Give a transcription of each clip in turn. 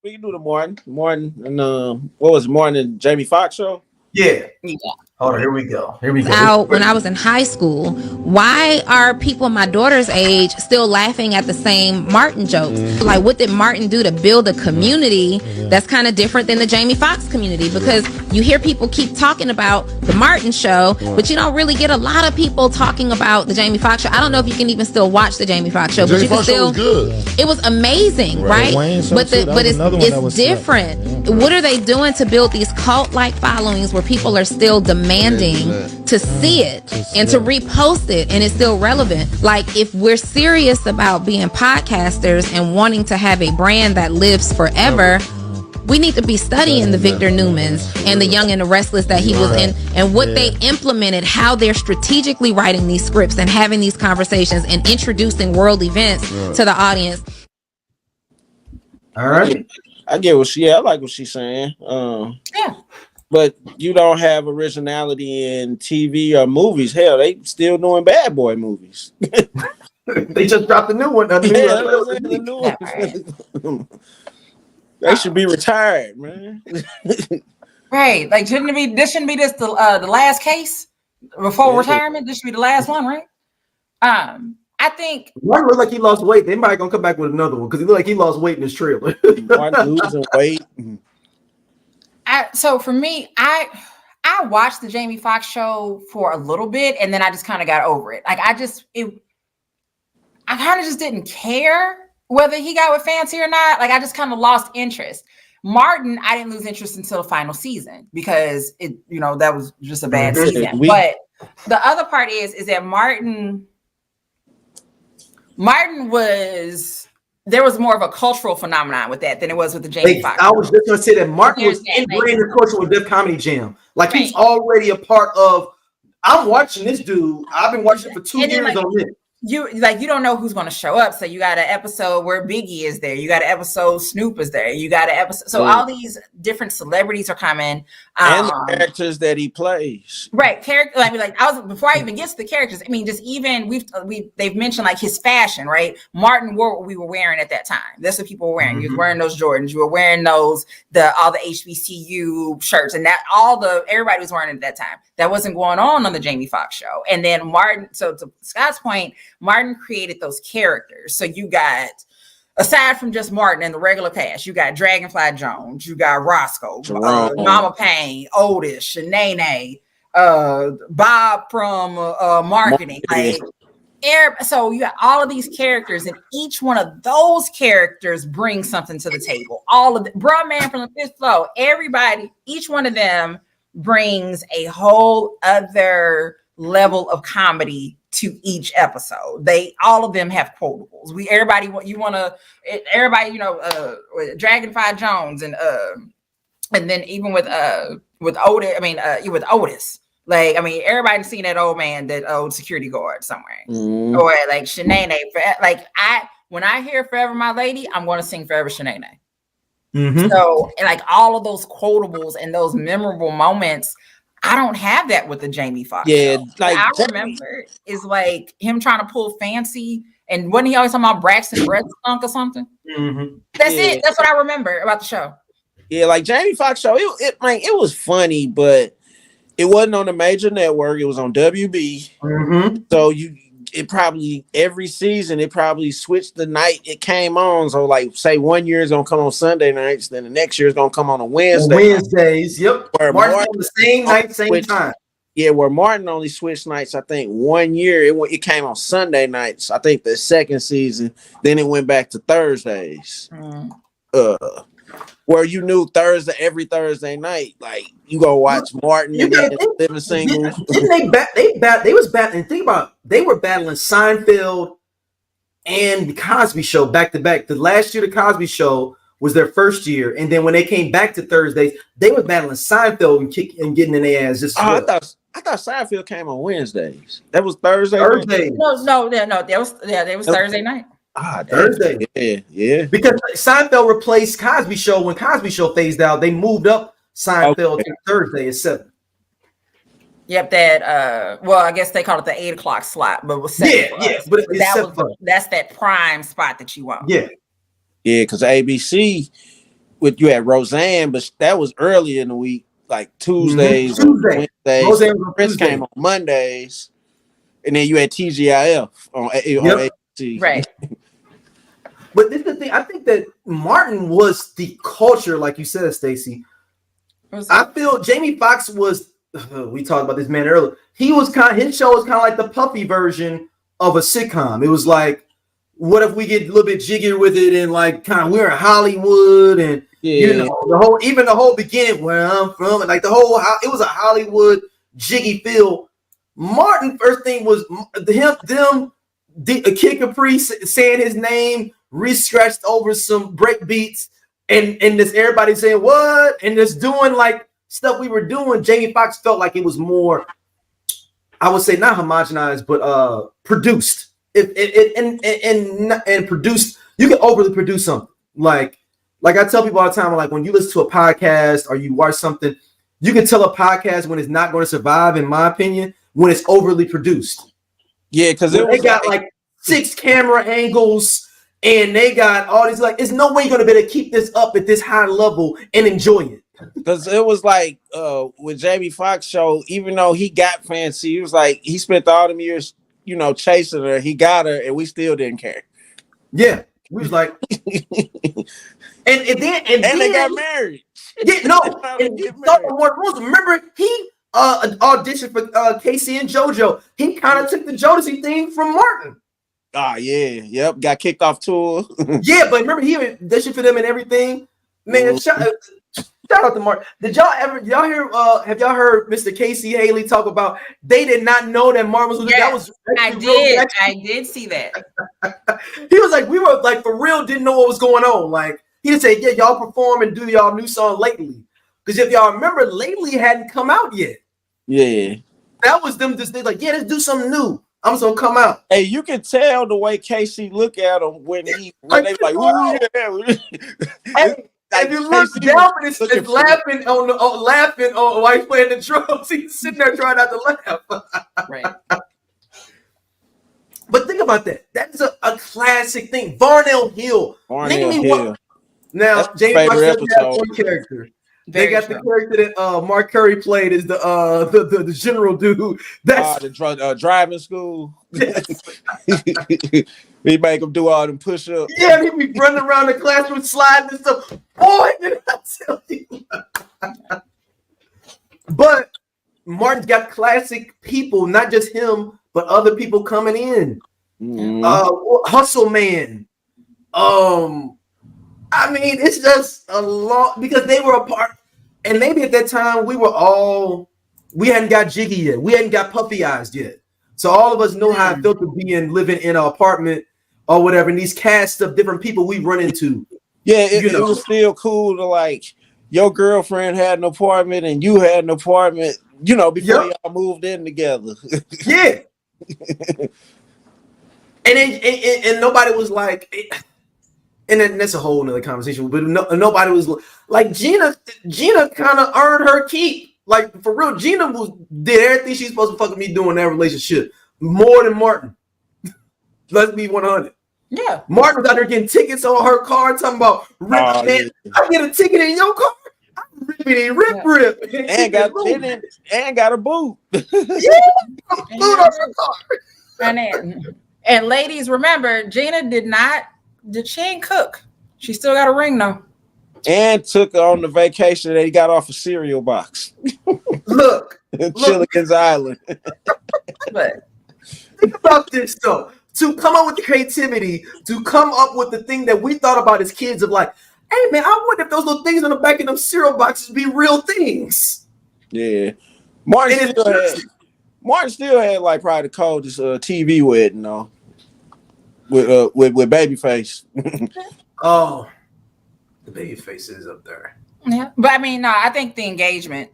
We can do the Martin, and what was it, Martin? Jamie Foxx show. Yeah. Hold on, here we go. Out when I was in high school. Why are people my daughter's age still laughing at the same Martin jokes? Like, what did Martin do to build a community that's kind of different than the Jamie Foxx community? Because you hear people keep talking about the Martin show, but you don't really get a lot of people talking about the Jamie Foxx show. I don't know if you can even still watch the Jamie Foxx show, but you can still. It was amazing, right? But it's different. What are they doing to build these cult-like followings where people are still demanding to see it and to repost it, and it's still relevant? Like, if we're serious about being podcasters and wanting to have a brand that lives forever, we need to be studying the Victor Newmans and the Young and the Restless that he was in, and what they implemented, how they're strategically writing these scripts and having these conversations and introducing world events to the audience. All right. I get I like what she's saying. But you don't have originality in TV or movies. Hell, they still doing bad boy movies. They just dropped a new one. They should be retired, man. Right. Like, this shouldn't be this the last case before retirement. This should be the last one, right? I think Martin looked like he lost weight. They might gonna come back with another one because he looked like he lost weight in his trailer. Martin losing weight. So for me, I watched the Jamie Foxx show for a little bit, and then I just kind of got over it. Like, I kind of just didn't care whether he got with Fancy or not. Like, I just kind of lost interest. Martin, I didn't lose interest until the final season because that was just a bad season. But the other part is that Martin there was more of a cultural phenomenon with that than it was with the Jamie Foxx. I was just going to say that Martin was ingrained in the culture with Def Comedy Jam. Like, he's already a part of. I'm watching this dude. I've been watching it for 2 years on this. You don't know who's going to show up. So you got an episode where Biggie is there. You got an episode Snoop is there. You got an episode. So all these different celebrities are coming. And the characters that he plays. Right. Before I even get to the characters, I mean, just even they've mentioned like his fashion, right? Martin wore what we were wearing at that time. That's what people were wearing. You were wearing those Jordans. You were wearing all the HBCU shirts, and that everybody was wearing it at that time. That wasn't going on the Jamie Foxx show. And then Martin, so to Scott's point, Martin created those characters. So you got, aside from just Martin and the regular cast, you got Dragonfly Jones, you got Roscoe, Mama Payne, Otis, Shanae, Bob from marketing. So you got all of these characters, and each one of those characters brings something to the table. All of the Bruh Man from the Fifth Floor, everybody, each one of them brings a whole other level of comedy to each episode. All of them have quotables. Dragonfly Jones and then even with Otis, with Otis. Like, I mean, everybody's seen that old man, that old security guard somewhere. Or like Shanae. When I hear Forever My Lady, I'm going to sing Forever Shanae. So, and like all of those quotables and those memorable moments, I don't have that with the Jamie Foxx show. Like, I remember is like him trying to pull Fancy, and wasn't he always talking about Braxton Bread Skunk or something? That's it. That's what I remember about the show. Yeah, like Jamie Foxx show, it was funny, but it wasn't on a major network. It was on WB. So it probably every season it probably switched the night it came on. So like, say 1 year is gonna come on Sunday nights, then the next year is gonna come on a Wednesday. Wednesdays, yep. Martin on the same night, same time. Yeah, where Martin only switched nights. I think 1 year it came on Sunday nights. I think the second season, then it went back to Thursdays. Where you knew every Thursday night, like you go watch Martin and Living Single. They was battling. Think about, they were battling Seinfeld and the Cosby Show back to back. The last year the Cosby Show was their first year, and then when they came back to Thursdays, they were battling Seinfeld and getting in their ass. I thought Seinfeld came on Wednesdays. That was Thursday. No, that was Thursday night. Thursday. Yeah. Because Seinfeld replaced Cosby Show. When Cosby Show phased out, they moved up Seinfeld to Thursday at 7. Yep, that I guess they call it the 8 o'clock slot, but it was 7. But that's that prime spot that you want. Yeah, because ABC with you had Roseanne, but that was early in the week, like Tuesdays or Tuesday. Wednesdays. Roseanne was on Chris Tuesday. came on Mondays, and then you had TGIF on ABC. Right. But this is the thing. I think that Martin was the culture, like you said, Stacey. I feel Jamie Foxx was. We talked about this man earlier. He was his show was kind of like the Puffy version of a sitcom. It was like, what if we get a little bit jiggier with it and like kind of we're in Hollywood and you know the whole beginning where I'm from and like the whole it was a Hollywood jiggy feel. Martin first thing was a Kid Capri saying his name, re-scratched over some break beats, and this everybody saying what and just doing like stuff we were doing. Jamie Foxx felt like it was more, I would say not homogenized, but produced. And produced, you can overly produce something. Like I tell people all the time, like when you listen to a podcast or you watch something, you can tell a podcast when it's not going to survive, in my opinion, when it's overly produced. Yeah, because they got like 6 camera angles and they got all these, like, there's no way you're going to be able to keep this up at this high level and enjoy it. Because it was like with Jamie Foxx Show, even though he got fancy, he was like, he spent all them years, you know, chasing her. He got her, and we still didn't care. Yeah, we was like, and then they got married. Yeah, no, remember he auditioned for Casey and JoJo. He kind of took the Jodeci thing from Martin. Ah, yeah, yep, got kicked off tour. Yeah, but remember he auditioned for them and everything. Man, shout out to Martin. Did y'all hear? Have y'all heard Mr. Casey Haley talk about? They did not know that Martin was. Yeah, that was. I did see that. He was like, we were like for real, didn't know what was going on. Like he didn't say, yeah, y'all perform and do y'all new song lately. Because if y'all remember, lately hadn't come out yet. Yeah, that was them. Just they like, yeah, let's do something new. I'm just gonna come out. Hey, you can tell the way Casey look at him when they like, ooh, yeah. Hey, like, if you look down, it's laughing on while he's playing the drums. He's sitting there trying not to laugh. Right. But think about that. That's a classic thing. Varnell Hill. Now, James Foxx has one character. They got the character that Mark Curry played as the general dude. That's the driving school. Yes. He make him do all them push-ups. Yeah, he be running around the classroom sliding and stuff. Boy, did I tell you. But Martin's got classic people, not just him, but other people coming in. Mm-hmm. Hustle Man. I mean, it's just a lot because they were a part, and maybe at that time we hadn't got jiggy yet. We hadn't got puffy eyes yet. So all of us know how it felt to be living in an apartment or whatever, and these casts of different people we run into. Yeah, it was still cool to like your girlfriend had an apartment and you had an apartment, you know, before y'all moved in together. Yeah. And nobody was like, and then that's a whole nother conversation. But nobody was like Gina kind of earned her keep. Like for real, Gina did everything she's supposed to fucking be doing in that relationship more than Martin. Let's be 100. Yeah, Martin was out there getting tickets on her car, talking about rip, man. I get a ticket in your car. I'm ripping rip. And got a boot. Yeah, a boot on her car. And ladies, remember, Gina she ain't cook. She still got a ring though. And took her on the vacation that he got off a cereal box. Look. Chilligan's Island. But think about this though. To come up with the creativity, to come up with the thing that we thought about as kids of like, hey man, I wonder if those little things on the back of them cereal boxes be real things. Yeah. Martin still had like probably the coldest TV wedding though. With Babyface. Oh, the Babyface is up there. Yeah, but I mean, no, I think the engagement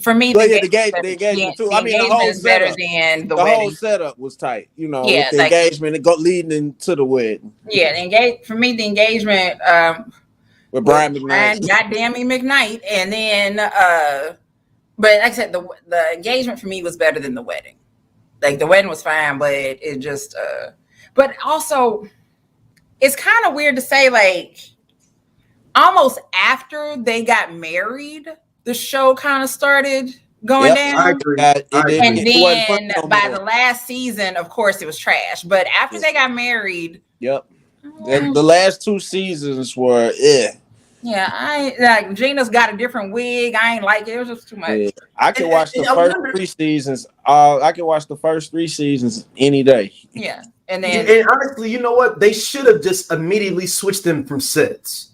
for me. The engagement too. I mean, the whole is better than the wedding. Whole setup was tight. You know, yeah, with the engagement and leading into the wedding. Yeah, for me, the engagement with Brian McKnight, goddamn McKnight, and then but like I said, the engagement for me was better than the wedding. Like the wedding was fine, but it just but also it's kind of weird to say like almost after they got married, the show kind of started going down. I agree. And then by the last season, of course, it was trash. But after they got married, the last 2 seasons were yeah, I like Gina's got a different wig. I ain't like it. It was just too much. Yeah. I could watch the first 3 seasons. I could watch the first 3 seasons any day. Yeah, and then and honestly, you know what? They should have just immediately switched them from sets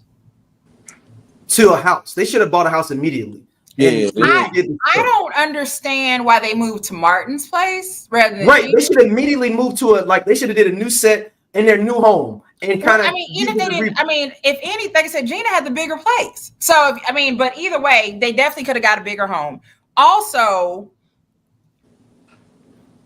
to a house. They should have bought a house immediately. Yeah, I don't understand why they moved to Martin's place rather than They should immediately move to they should have did a new set in their new home and kind of. I mean, even if they didn't. I mean, if anything, like I said, Gina had the bigger place. So but either way, they definitely could have got a bigger home. Also,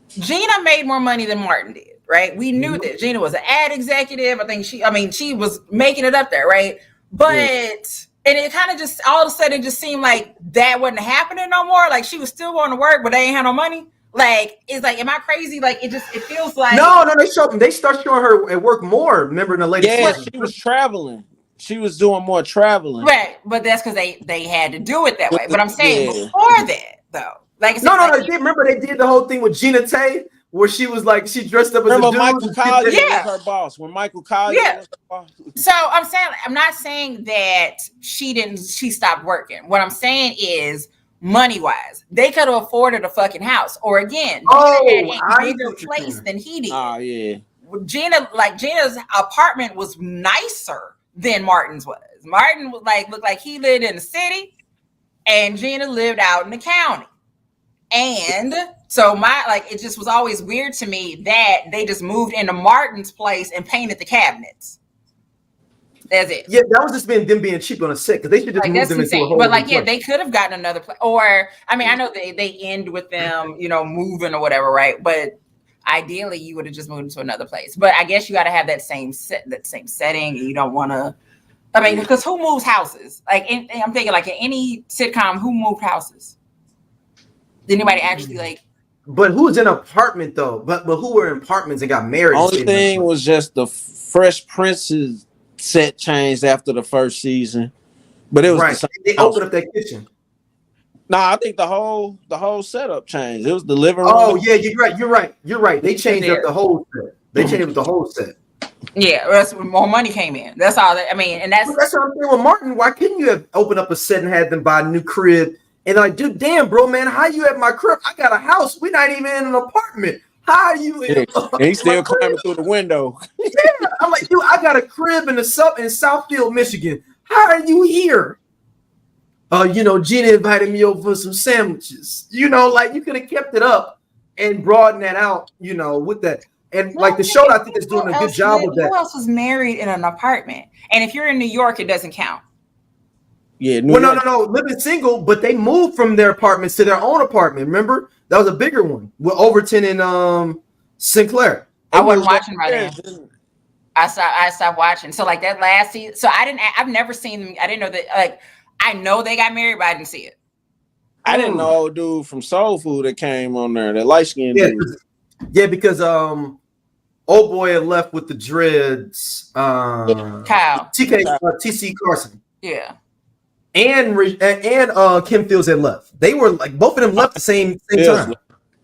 Gina made more money than Martin did, right? We knew this. Gina was an ad executive. I think she was making it up there, right? But. And it kind of just all of a sudden just seemed like that wasn't happening no more. Like she was still going to work, but they ain't had no money. Like it's like, am I crazy? Like it feels like no. They start showing her at work more. Remember in the latest season? She was traveling. She was doing more traveling, right? But that's because they had to do it that way. But I'm saying before that though, like they did. Remember they did the whole thing with Gina Tay. Where she was like, she dressed up as a dude. Michael Collier was her boss. When Michael Collier was her boss. So I'm not saying that she stopped working. What I'm saying is money-wise, they could have afforded a fucking house. Or again, Gina had a bigger place than he did. Oh, yeah. Gina's apartment was nicer than Martin's was. Martin was looked like he lived in the city and Gina lived out in the county. And so it just was always weird to me that they just moved into Martin's place and painted the cabinets. That's it. Yeah, that was just them being cheap on a set because they should just move them into a whole. But they could have gotten another place. Or I know they end with them, moving or whatever, right? But ideally, you would have just moved into another place. But I guess you got to have that same setting, and you don't want to. Because who moves houses? I'm thinking in any sitcom, who moved houses? Did anybody actually But who's in an apartment though? But who were in apartments and got married? Only thing was just the Fresh Prince's set changed after the first season, but it was they opened up that kitchen. I think the whole setup changed. It was the living room. Oh yeah, you're right. They changed up the whole set. They changed up the whole set. Yeah, that's when more money came in. That's all. And that's what I'm saying with Martin. Why couldn't you have opened up a set and had them buy a new crib? And dude, damn, bro, man, how you at my crib? I got a house. We're not even in an apartment. How are you? And he's still climbing through the window. Yeah, I'm like, dude, I got a crib in Southfield, Michigan. How are you here? Gina invited me over for some sandwiches. You could have kept it up and broadened that out. With that, and the show, I think is doing a good job of that. Who else was married in an apartment? And if you're in New York, it doesn't count. Yeah, no, living single, but they moved from their apartments to their own apartment. Remember, that was a bigger one with Overton and Sinclair. I wasn't watching right now. I stopped watching. So that last season. So I've never seen them. I didn't know that. I know they got married, but I didn't see it. I didn't know old dude from Soul Food that came on there, that light skinned dude. Yeah, because old boy had left with the dreads. Kyle. TC Carson. Yeah. And Kim Fields had left. They were both of them left the same time.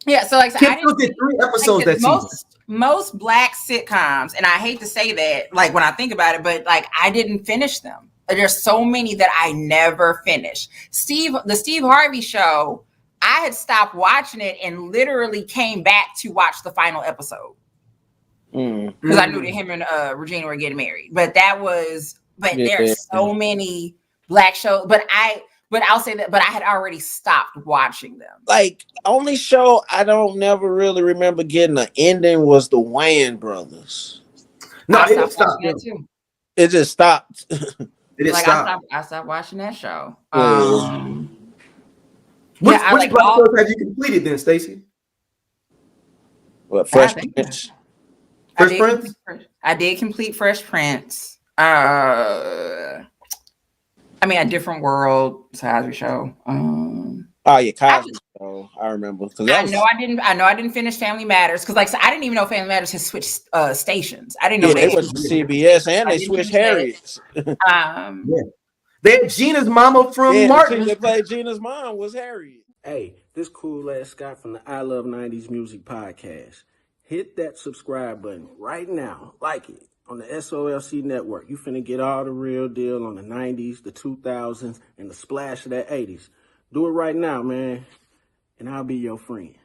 Yeah, so Kim Fields did 3 episodes that season. Most black sitcoms, and I hate to say that, when I think about it, but I didn't finish them. There's so many that I never finished. The Steve Harvey Show, I had stopped watching it and literally came back to watch the final episode because I knew that him and Regina were getting married. But there's so many black shows, but I'll say that, but I had already stopped watching them. Only show I don't never really remember getting an ending was the Wayans brothers. No, it stopped that too. It just stopped. I stopped watching that show. Which black shows have you completed then, Stacey? What, Fresh Prince? Fresh Prince? I did complete Fresh Prince. A Different World, Cosby Show. Cosby Show. I remember. I know I didn't finish Family Matters because, I didn't even know Family Matters had switched stations. I didn't know they went to CBS and they switched Harriet's. They had Gina's mama from Yeah, the Martin. chick that played Gina's mom was Harriet. Hey, this cool ass Scott from the I Love 90s Music Podcast. Hit that subscribe button right now. Like it on the SOLC Network. You finna get all the real deal on the 90s, the 2000s, and the splash of that 80s. Do it right now, man, and I'll be your friend.